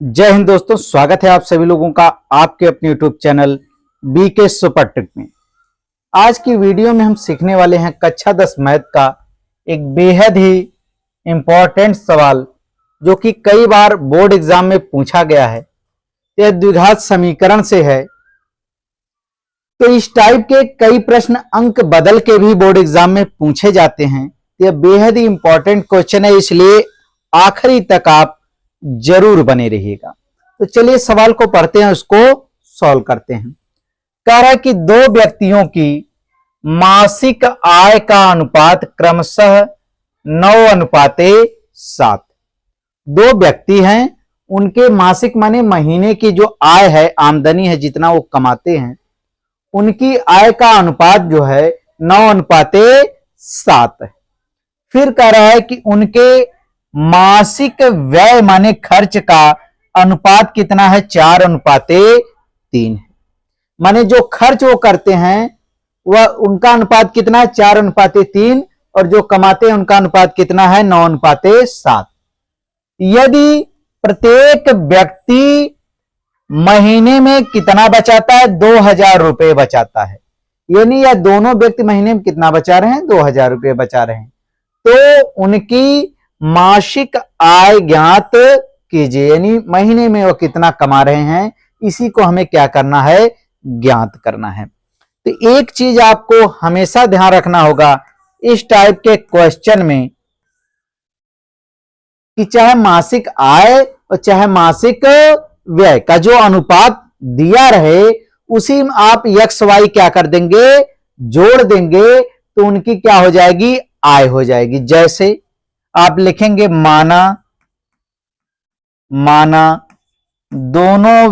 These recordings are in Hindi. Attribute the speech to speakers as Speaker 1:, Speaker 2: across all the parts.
Speaker 1: जय हिंद दोस्तों, स्वागत है आप सभी लोगों का आपके अपने YouTube channel BK super trick में। आज की वीडियो में हम सीखने वाले हैं कक्षा 10 मैथ का एक बेहद ही इंपॉर्टेंट सवाल जो कि कई बार बोर्ड एग्जाम में पूछा गया है। यह द्विघात समीकरण से है, तो इस टाइप के कई प्रश्न अंक बदल के भी बोर्ड एग्जाम में पूछे जाते हैं। यह बेहद ही इंपॉर्टेंट क्वेश्चन है, इसलिए आखिरी तक आप जरूर बने रहिएगा। तो चलिए सवाल को पढ़ते हैं, उसको सॉल्व करते हैं। कह रहा है कि दो व्यक्तियों की मासिक आय का अनुपात क्रमशः 9:7। दो व्यक्ति हैं, उनके मासिक माने महीने की जो आय है, आमदनी है, जितना वो कमाते हैं, उनकी आय का अनुपात जो है 9:7 है। फिर कह रहा है कि उनके मासिक व्यय माने खर्च का अनुपात कितना है, 4:3 है। माने जो खर्च वो करते हैं वह उनका अनुपात कितना है, 4:3, और जो कमाते हैं उनका अनुपात कितना है, 9:7। यदि प्रत्येक व्यक्ति महीने में कितना बचाता है, 2000 रुपए बचाता है, यानी यह दोनों व्यक्ति महीने में कितना बचा रहे हैं, 2000 रुपए बचा रहे हैं, तो उनकी मासिक आय ज्ञात कीजिए। यानी महीने में वो कितना कमा रहे हैं, इसी को हमें क्या करना है, ज्ञात करना है। तो एक चीज आपको हमेशा ध्यान रखना होगा इस टाइप के क्वेश्चन में कि चाहे मासिक आय और चाहे मासिक व्यय का जो अनुपात दिया रहे, उसी में आप एक्स वाई क्या कर देंगे, जोड़ देंगे, तो उनकी क्या हो जाएगी, आय हो जाएगी। जैसे आप लिखेंगे माना दोनों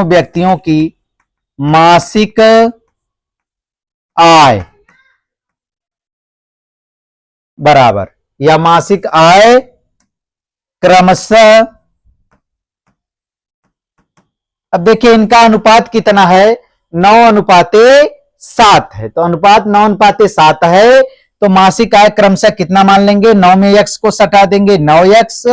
Speaker 1: व्यक्तियों की मासिक आय बराबर, या मासिक आय क्रमशः, अब देखिए इनका अनुपात कितना है, 9:7 है। तो अनुपात 9:7 है, तो मासिक आय क्रमशः कितना मान लेंगे, 9 में x को सटा देंगे, 9x,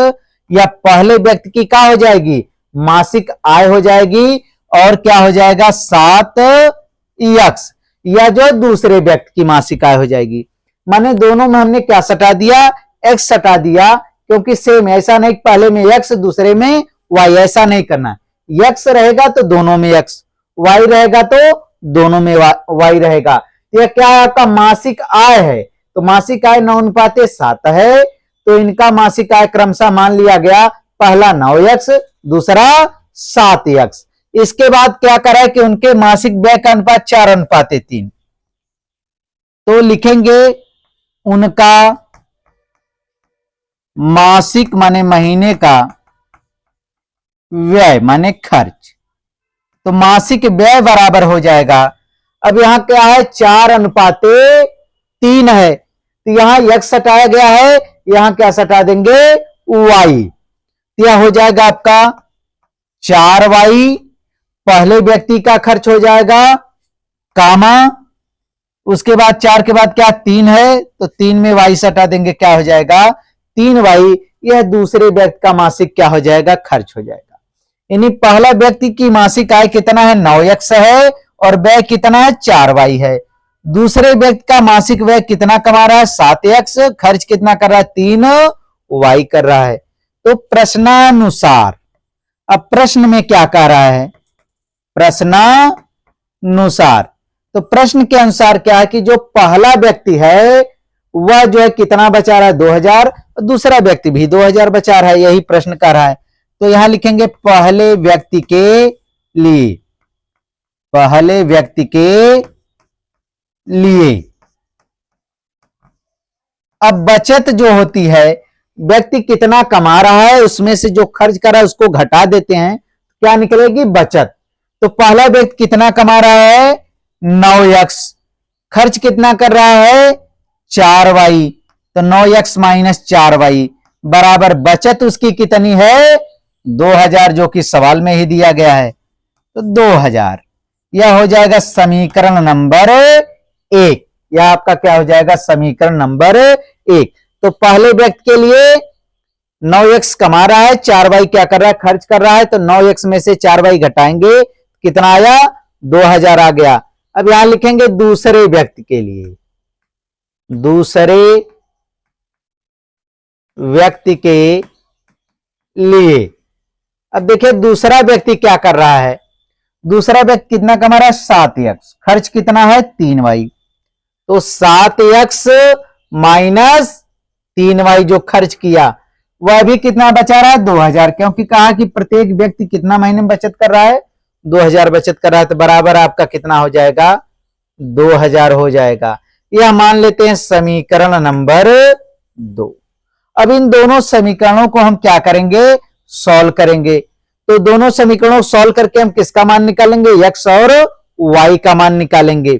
Speaker 1: या पहले व्यक्ति की क्या हो जाएगी, मासिक आय हो जाएगी, और क्या हो जाएगा, 7x, या जो दूसरे व्यक्ति की मासिक आय हो जाएगी। माने दोनों में हमने क्या सटा दिया, x सटा दिया, क्योंकि सेम, ऐसा नहीं पहले में x दूसरे में y, ऐसा नहीं करना। x रहेगा तो दोनों में x, y रहेगा तो दोनों में y रहेगा। यह क्या है, आपका मासिक आय है, तो मासिक आय 9:7 है, तो इनका मासिक आय क्रमशः मान लिया गया, पहला 9x, दूसरा 7x। इसके बाद क्या करा कि उनके मासिक व्यय का अनुपात 4:3, तो लिखेंगे उनका मासिक माने महीने का व्यय माने खर्च, तो मासिक व्यय बराबर हो जाएगा। अब यहां क्या है, 4:3 है, तो यहां x सटाया गया है, यहां क्या सटा देंगे, y, तो यह हो जाएगा आपका 4y, पहले व्यक्ति का खर्च हो जाएगा, कामा, उसके बाद 4 के बाद क्या 3 है, तो 3 में y सटा देंगे, क्या हो जाएगा, 3y, यह दूसरे व्यक्ति का मासिक क्या हो जाएगा, खर्च हो जाएगा। यानी पहला व्यक्ति की मासिक आय कितना है, 9x है, और व्यय कितना है, 4y है। दूसरे व्यक्ति का मासिक व्यय कितना कमा रहा है, 7x, खर्च कितना कर रहा है, 3y कर रहा है। तो प्रश्नानुसार, अब प्रश्न में क्या कह रहा है, प्रश्नानुसार, तो प्रश्न के अनुसार क्या है कि जो पहला व्यक्ति है वह जो है कितना बचा रहा है, 2000, और दूसरा व्यक्ति भी 2000 बचा रहा है, यही प्रश्न कर रहा है। तो यहां लिखेंगे पहले व्यक्ति के लिए। अब बचत जो होती है, व्यक्ति कितना कमा रहा है उसमें से जो खर्च कर रहा है उसको घटा देते हैं, क्या निकलेगी, बचत। तो पहला व्यक्ति कितना कमा रहा है, 9x, खर्च कितना कर रहा है, 4y, तो 9x माइनस 4y बराबर बचत उसकी कितनी है, 2000, जो कि सवाल में ही दिया गया है, तो 2000। यह हो जाएगा समीकरण नंबर 1। यह आपका क्या हो जाएगा, समीकरण नंबर 1। तो पहले व्यक्ति के लिए 9x कमा रहा है, 4y क्या कर रहा है, खर्च कर रहा है। तो 9x में से 4y घटाएंगे, कितना आया, 2000 आ गया। अब यहां लिखेंगे दूसरे व्यक्ति के लिए, दूसरे व्यक्ति के लिए। अब देखिए दूसरा व्यक्ति क्या कर रहा है, दूसरा व्यक्ति कितना कमा रहा है, 7x, खर्च कितना है, 3y। तो 7x माइनस 3y जो खर्च किया वह भी कितना बचा रहा है, 2000, क्योंकि कहा कि प्रत्येक व्यक्ति कितना महीने में बचत कर रहा है, 2000 बचत कर रहा है। तो बराबर आपका कितना हो जाएगा, 2000 हो जाएगा। यह मान लेते हैं समीकरण नंबर 2। अब इन दोनों समीकरणों को हम क्या करेंगे, सॉल्व करेंगे। तो दोनों समीकरणों को सॉल्व करके हम किसका मान निकालेंगे, x और y का मान निकालेंगे।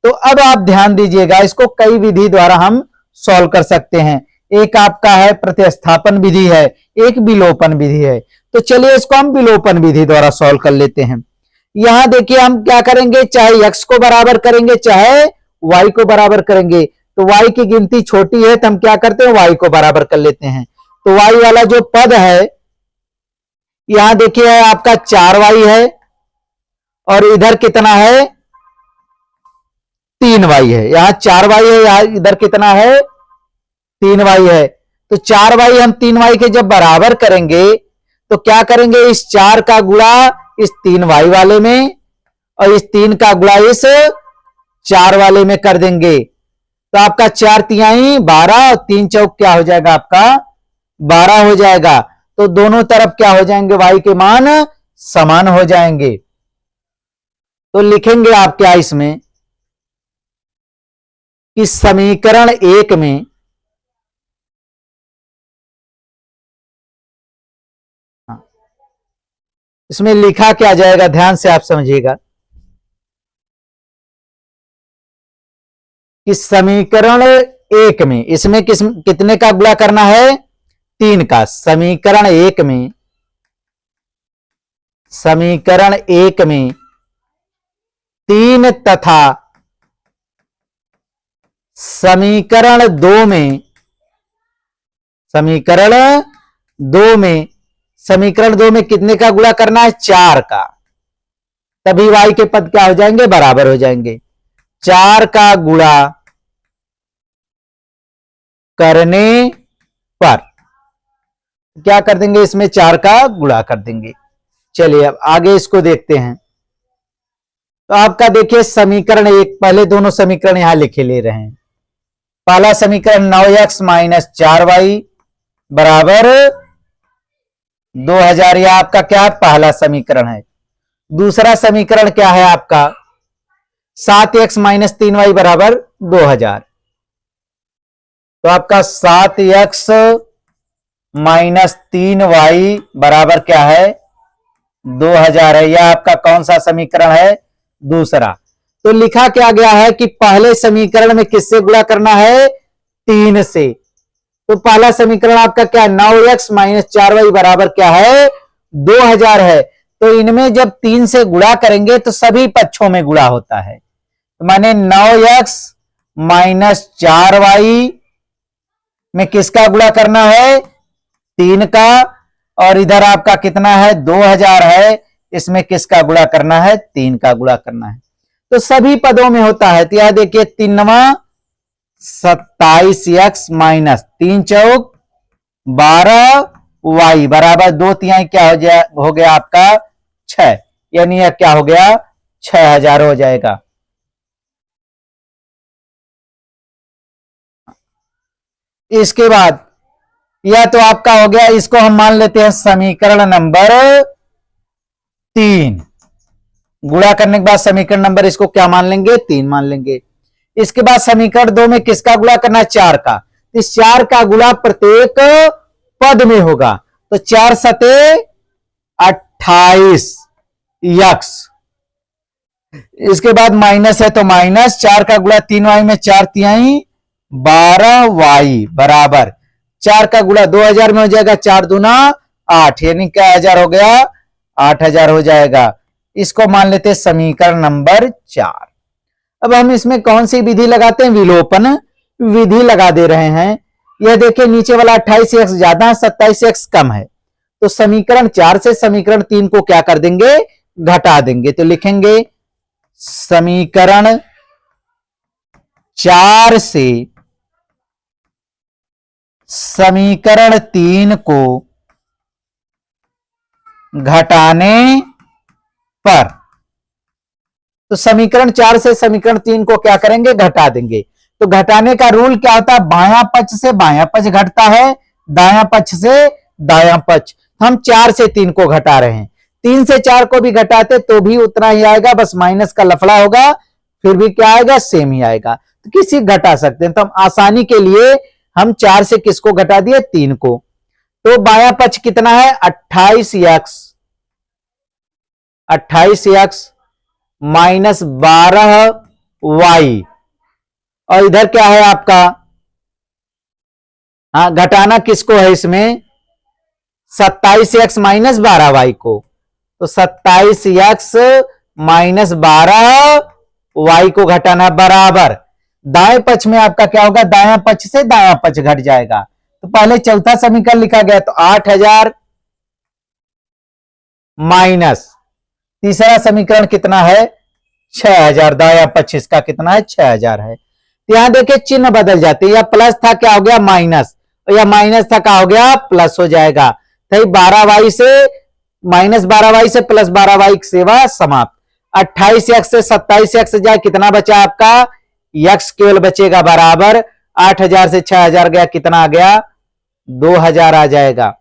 Speaker 1: तो अब आप ध्यान दीजिएगा, इसको कई विधि द्वारा हम सॉल्व कर सकते हैं। एक आपका है प्रतिस्थापन विधि है, एक विलोपन विधि है। तो चलिए इसको हम विलोपन विधि द्वारा सॉल्व कर लेते हैं। यहां देखिए हम क्या करेंगे, चाहे x को बराबर करेंगे चाहे y को बराबर करेंगे। तो y की गिनती छोटी है तो हम क्या करते हैं, y को बराबर कर लेते हैं। तो y वाला जो पद है यहां देखिए आपका 4y है और इधर कितना है, 3y है। यहां 4y है, यहां इधर कितना है, 3y है। तो 4y हम 3y के जब बराबर करेंगे तो क्या करेंगे, इस 4 का गुणा इस 3y वाले में और इस 3 का गुणा इस 4 वाले में कर देंगे। तो आपका 4 तिहाई 12 और 3 चौक क्या हो जाएगा, आपका 12 हो जाएगा। तो दोनों तरफ क्या हो जाएंगे, y के मान समान हो जाएंगे। तो लिखेंगे आप क्या इसमें कि समीकरण 1 में इसमें लिखा क्या जाएगा, ध्यान से आप समझिएगा कि समीकरण 1 में इसमें कितने का गुणा करना है, 3 का। समीकरण 1 में 3 तथा समीकरण 2 में कितने का गुणा करना है, 4 का। तभी y के पद क्या हो जाएंगे, बराबर हो जाएंगे। 4 का गुणा करने पर क्या कर देंगे, इसमें 4 का गुणा कर देंगे। चलिए अब आगे इसको देखते हैं। तो आपका देखिए समीकरण 1, पहले दोनों समीकरण यहां लिखे ले रहे हैं। पहला समीकरण 9x माइनस 4y बराबर 2000, यह आपका क्या है, पहला समीकरण है। दूसरा समीकरण क्या है आपका, 7x माइनस 3y बराबर 2000। तो आपका 7x माइनस 3y बराबर क्या है, 2000 है। यह आपका कौन सा समीकरण है, दूसरा। तो लिखा क्या गया है कि पहले समीकरण में किससे गुणा करना है, 3 से। तो पहला समीकरण आपका क्या है, 9x माइनस 4y बराबर क्या है, 2000 है। तो इनमें जब 3 से गुणा करेंगे तो सभी पक्षों में गुणा होता है। तो माने 9x माइनस 4y में किसका गुणा करना है, 3 का। और इधर आपका कितना है, 2000 है, इसमें किसका गुणा करना है, 3 का गुणा करना है। तो सभी पदों में होता है। तो यह देखिए 3 27x माइनस 3 चौक 12y बराबर 2 तिहाई क्या हो गया आपका 6, यानी यह क्या हो गया, 6000 हो जाएगा। इसके बाद यह तो आपका हो गया, इसको हम मान लेते हैं समीकरण नंबर 3। गुणा करने के बाद समीकरण नंबर इसको क्या मान लेंगे, 3 मान लेंगे। इसके बाद समीकरण 2 में किसका गुणा करना है, 4 का। इस 4 का गुणा प्रत्येक पद में होगा। तो 4 सते 28 x। इसके बाद माइनस है तो माइनस 4 का गुणा 3y में 4 तिहाई 12y बराबर 4 का गुणा 2000 में हो जाएगा, 4 दूना 8, यानी क्या 1000 हो गया, 8000 हो जाएगा। इसको मान लेते हैं समीकरण नंबर 4। अब हम इसमें कौन सी विधि लगाते हैं? विलोपन विधि लगा दे रहे हैं। यह देखिए नीचे वाला 28x ज्यादा है, 27x कम है, तो समीकरण 4 से समीकरण 3 को क्या कर देंगे? घटा देंगे। तो लिखेंगे समीकरण 4 से समीकरण 3 को घटाने पर, तो समीकरण 4 से समीकरण 3 को क्या करेंगे? घटा देंगे। तो घटाने का रूल क्या होता है? बायां पक्ष से बायां पक्ष घटता है, दायां पक्ष से दायां पक्ष। हम 4 से 3 को घटा रहे हैं, 3 से 4 को भी घटाते तो भी उतना ही आएगा, बस माइनस का लफड़ा होगा, फिर भी क्या आएगा? सेम ही आएगा। तो किसी घटा सकते हैं, तो हम आसानी के लिए हम 4 से किसको घटा दिए? 3 को। तो बायां पक्ष कितना है? 28x, 28x माइनस 12y, और इधर क्या है आपका? हाँ, घटाना किसको है इसमें? 27x माइनस 12y को। तो 27x माइनस 12y को घटाना बराबर, दाएं पक्ष में आपका क्या होगा? दायां पक्ष से दायां पक्ष घट जाएगा। तो पहले चौथा समीकरण लिखा गया, तो 8000 माइनस तीसरा समीकरण कितना है? 6000। दायां पक्ष इसका कितना है? 6000 है। तो यहां देखिए चिन्ह बदल जाते हैं, या प्लस था क्या हो गया? माइनस, और या माइनस था क्या हो गया? प्लस हो जाएगा। तो 12y से माइनस 12y से प्लस 12y की सेवा समाप्त। 28x से 27x जाए, कितना बचा आपका? x केवल बचेगा बराबर 8000 से 6000 गया, कितना आ गया? 2000 आ जाएगा।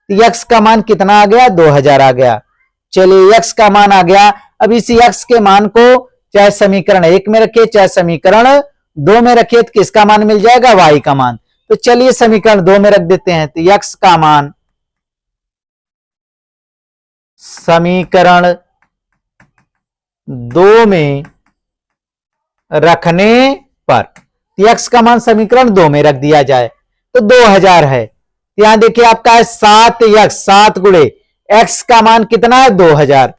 Speaker 1: तो x का मान कितना आ गया? 2000 आ गया। चलिए x का मान आ गया। अब इसी x के मान को चाहे समीकरण 1 में रखिए चाहे समीकरण 2 में रखिए, तो किसका मान मिल जाएगा? y का मान। तो चलिए समीकरण 2 में रख देते हैं। तो x का मान समीकरण 2 में रखने पर, x का मान समीकरण 2 में रख दिया जाए तो 2000 है। यहां देखिए आपका है 7x, 7 गुणे x का मान कितना है? 2000।